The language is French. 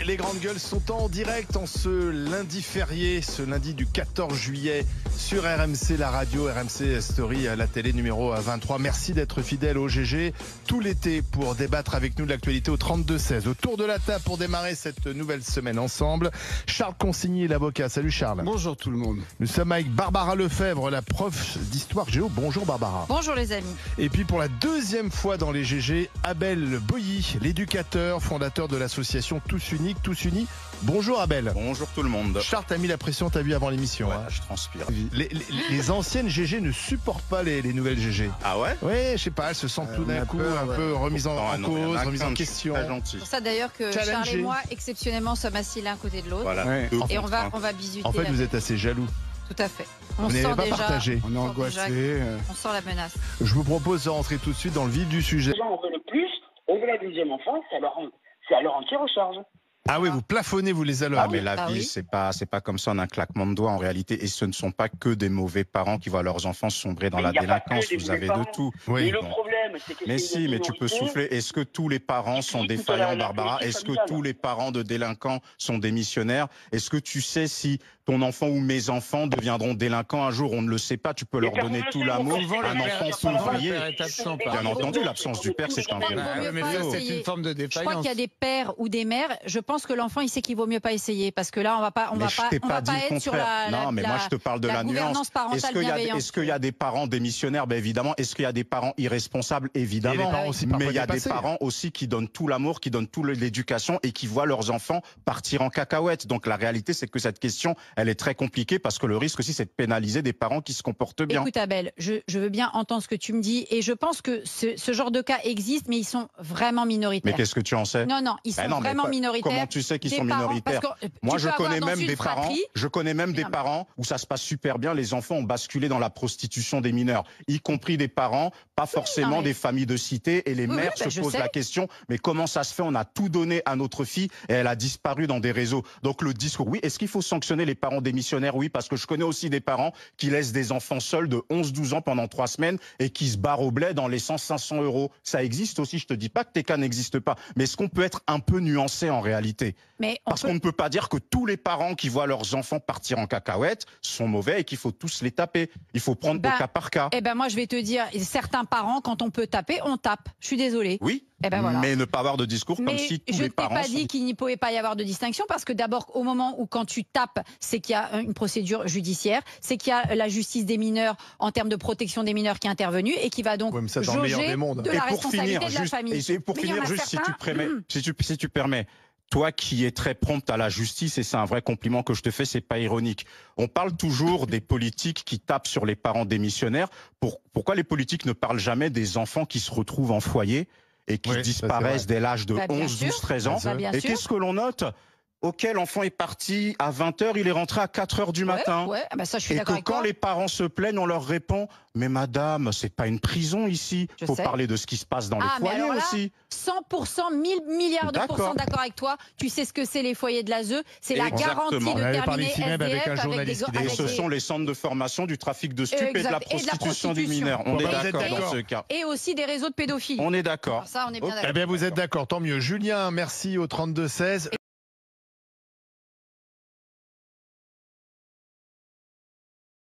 Les grandes gueules sont en direct en ce lundi férié, ce lundi du 14 juillet sur RMC, la radio, RMC Story, la télé numéro 23. Merci d'être fidèle au GG tout l'été pour débattre avec nous de l'actualité au 32-16. Autour de la table pour démarrer cette nouvelle semaine ensemble, Charles Consigny, l'avocat. Salut Charles. Bonjour tout le monde. Nous sommes avec Barbara Lefebvre, la prof d'histoire géo. Bonjour Barbara. Bonjour les amis. Et puis pour la deuxième fois dans les GG, Abel Boilly, l'éducateur, fondateur de l'association Tous Unis. Bonjour Abel. Bonjour tout le monde. Charles, t'as mis la pression, t'as vu avant l'émission. Ouais, Hein. je transpire. Les anciennes GG ne supportent pas les nouvelles GG. Ah ouais? Ouais, je sais pas, elles se sentent tout d'un coup un peu remises en cause, remises en question. gentil. C'est pour ça d'ailleurs que Challengé. Charles et moi, exceptionnellement, sommes assis l'un côté de l'autre. Voilà. Ouais. Et on va bisuter. En fait, la vous tête. êtes assez jaloux. Tout à fait. Vous On n'avez sent pas déjà. partagé. On est angoissé. On sent la menace. Je vous propose de rentrer tout de suite dans le vif du sujet. Les gens en veulent plus, on veut la deuxième enfant, c'est à leur entière recharge. Ah oui, vous plafonnez, vous les allez. Ah mais la Ah vie, oui. c'est pas comme ça en un claquement de doigts en réalité. Et ce ne sont pas que des mauvais parents qui voient leurs enfants sombrer dans Mais la il y a pas que délinquance. des Vous mauvais avez parents. de tout. Oui. Mais le Bon. problème, c'est que Mais c'est si, une mais tu peux minorité. souffler. Est-ce que tous les parents sont Oui, tout à défaillants, l'heure, Barbara? la Est-ce que politique tous les parents de délinquants sont démissionnaires? Est-ce que tu sais si ton enfant ou mes enfants deviendront délinquants un jour? On ne le sait pas. Tu peux leur personne donner ne tout sait, l'amour. souvent, Un le enfant père- souvent, s'ouvrier. le père est absent, par Bien exemple. entendu, l'absence du père, c'est un Peut-être viol. vaut mieux mais pas ça, c'est essayer. une forme de Je crois défaillance. qu'il y a des pères ou des mères. Je pense que l'enfant, il sait qu'il vaut mieux pas essayer parce que là, on va pas être sur la. Non, mais moi je te parle de la nuance. gouvernance parentale bienveillante. Est-ce qu'il y a des parents démissionnaires? Ben évidemment. Est-ce qu'il y a des parents irresponsables? Et les Évidemment. parents aussi parfois Mais il y a des dépassés. parents aussi qui donnent tout l'amour, qui donnent toute l'éducation et qui voient leurs enfants partir en cacahuète. Donc la réalité, c'est que cette question, elle est très compliquée parce que le risque aussi, c'est de pénaliser des parents qui se comportent bien. Écoute Abel, je veux bien entendre ce que tu me dis et je pense que ce genre de cas existe, mais ils sont vraiment Mais minoritaires. qu'est-ce que tu en sais? Non, ils sont Ben non, mais vraiment minoritaires. Comment tu sais qu'ils Des sont parents, minoritaires? parce que Moi, tu je peux avoir connais dans même une des parents. fratrie. Je connais même des Non, mais- parents où ça se passe super bien. Les enfants ont basculé dans la prostitution des mineurs, y compris des parents, pas forcément non, mais- des familles de cité. Et les Oui, mères bah, se je posent sais. la question mais comment ça se fait? On a tout donné à notre fille et elle a disparu dans des réseaux. Donc le discours, oui. Est-ce qu'il faut sanctionner les parents démissionnaires? Oui, parce que je connais aussi des parents qui laissent des enfants seuls de 11-12 ans pendant 3 semaines et qui se barrent au bled en laissant 500 €. Ça existe aussi. Je te dis pas que tes cas n'existent pas, mais est-ce qu'on peut être un peu nuancé en réalité? Mais on Parce peut- qu'on ne peut pas dire que tous les parents qui voient leurs enfants partir en cacahuète sont mauvais et qu'il faut tous les taper. Il faut prendre Bah, au cas par cas. Eh ben moi je vais te dire, certains parents quand on peut taper, on tape. Je suis désolée. Oui, Eh ben voilà. mais ne pas avoir de discours comme Mais si tous je ne les t'ai parents pas sont... dit qu'il n'y pouvait pas y avoir de distinction parce que d'abord, au moment où quand tu tapes, c'est qu'il y a une procédure judiciaire, c'est qu'il y a la justice des mineurs en termes de protection des mineurs qui est intervenue et qui va donc Ouais, mais ça, dans le meilleur jauger des mondes. de Et la pour responsabilité finir, de la juste, famille. et pour Mais il y en finir, a juste si tu certains- permets, si tu permets, toi qui es très prompte à la justice, et c'est un vrai compliment que je te fais, c'est pas ironique. On parle toujours des politiques qui tapent sur les parents démissionnaires. Pourquoi les politiques ne parlent jamais des enfants qui se retrouvent en foyer et qui Oui, ça, c'est disparaissent vrai. dès l'âge de Bah, bien 11, 12, sûr. 13 ans? Bah, bien Et sûr. qu'est-ce que l'on note? Ok, l'enfant est parti à 20h, il est rentré à 4h du matin. Ouais, ah bah ça je suis Et d'accord que avec quand toi. les parents se plaignent, on leur répond mais madame, c'est pas une prison ici. Je Faut sais. parler de ce qui se passe dans les Ah, mais foyers alors là, aussi. 100%, 1000 milliards de D'accord. pourcents d'accord avec toi. Tu sais ce que c'est les foyers de l'ASE. C'est la Exactement. garantie On de avait parlé terminer FINEB avec SDF un journaliste qui Et avec ce des- sont les centres de formation du trafic de stupes et de la Exact. Et de la prostitution des prostitution. mineurs. On Bon, est bah, vous êtes d'accord dans d'accord. ce cas. et aussi des réseaux de pédophilie. On est d'accord. Alors ça, on est bien Ok. d'accord. Eh bien, vous êtes d'accord, tant mieux. Julien, merci au 32-16.